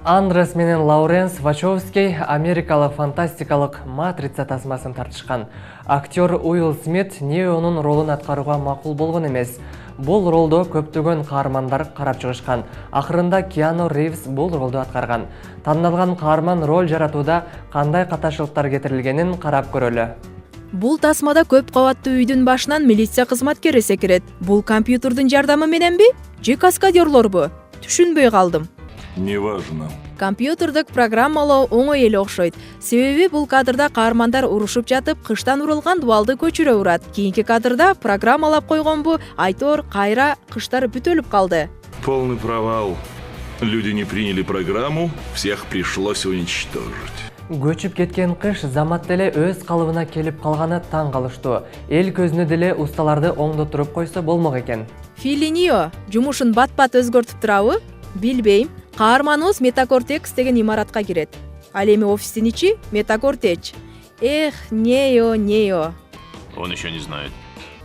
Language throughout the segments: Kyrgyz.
Андрес менен Лауренс Вачовский америкалық фантастикалық матрица тасмасын тартышқан. Актер Уилл Смит Неонун ролын атқаруға мақұл болған емес. Бұл ролды көптөгөн каармандар карап чыгышкан. Акырында Киану Ривз бұл ролды аткарган. Тандалган каарман роль жаратууда кандай каташылыктар кетирилгенин карап көрөлү. Бул тасмада көп кабаттуу үйдүн башынан милиция кызматкери секирет. Бул компьютердин жардамы мененби же каскадерлорбу? Түшүнбөй калдым. Неважно. Компьютердик программалоо оңой эле окшойт. Себеби бул кадрда каармандар урушуп жатып, кыштан урулган дубалды көчүрө урат. Кийинки кадрда программалап койгонбу, айтор, кайра кыштар бүтөлүп калды. Полный провал. Люди не приняли программу, всех пришлось уничтожить. Көчүп кеткен кыш замат деле өз калыбына келип калганы таң калыштуу. Эл көзүнө деле усталарды оңдотуруп койсо болмок экен. Филинио жумушун бат-бат өзгөртүп турабы? Билбейм. Каарманыбыз Метакортекс деген имаратка кирет. Ал эми офистин ичи Метакортеч. Эх, Нео. Он еще не знает.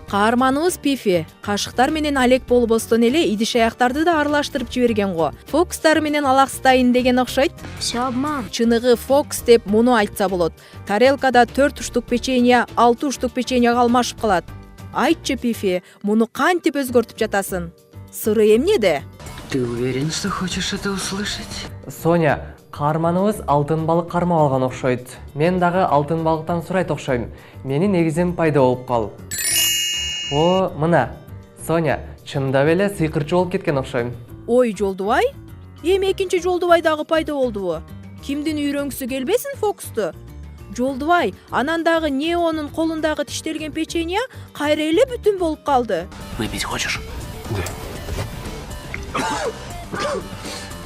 Каарманыбыз Пифи кашыктар менен алек болбостон эле идиш аяктарды да аралаштырып жиберген го. Фокстар менен алакстайын деген окшойт. Все обман. Чыныгы Фокс деп муну айтса болот. Тарелкада 4 уштук печенье, 6 уштук печенье алмашып калат. Айтчы Пифи, муну кантип өзгөртүп жатасың? Сыры эмнеде? Ты уверен, что хочешь это услышать? Соня, каарманыбыз алтын балык кармап алган окшойт. Мен дагы алтын балыктан сурайт окшойм. Менин негизим пайда болуп кал. О, мына. Соня, чындап эле сыйкырчы болуп кеткен окшойм. Ой, Жолдубай? Эми экинчи Жолдубай дагы пайда болдубу? Кимдин үйрөнгүсү келбесин Фоксту? Жолдубай, анан дагы Неонун колундагы тиштелген печенье кайра эле бүтүн болуп калды. Выпить хочешь?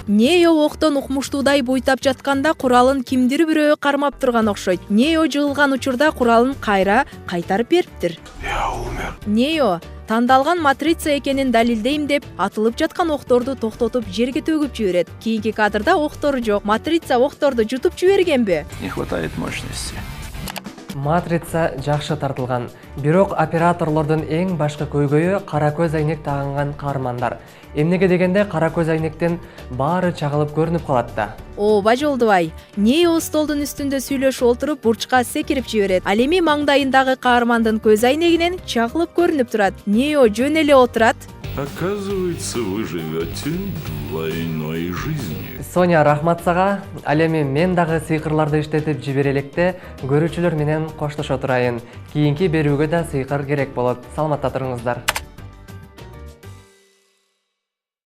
Нео октон укмуштуудай буйтап жатканда куралын кимдир бирөө кармап турган окшойт. Нео жыгылган учурда куралын кайра кайтарып бериптир. Я умер. Нео тандалган матрица экенин далилдейм деп атылып жаткан окторду токтотуп жерге төгүп жиберет. Кийинки кадрда октор жок. Матрица окторду жутуп жибергенби? Не хватает мощности. Матрица жакшы тартылган. Бирок операторлордун эң башкы көйгөйү кара көз айнек тагынган каармандар. Эмнеге дегенде кара көз айнектен баары чагылып көрүнүп калат да. Ооба Жолдубай, Нео столдун үстүндө сүйлөшүп отуруп бурчка секирип жиберет. Ал эми маңдайындагы каармандын көз айнегинен чагылып көрүнүп турат. Нео жөн эле отурат. Оказывается, вы живете двойной жизнью. Соня, рахмат сага. Ал эми мен дагы сыйкырларды иштетип жибере электе көрүүчүлөр менен коштошо турайын. Кийинки берүүгө да сыйкыр керек болот. Саламатта туруңуздар.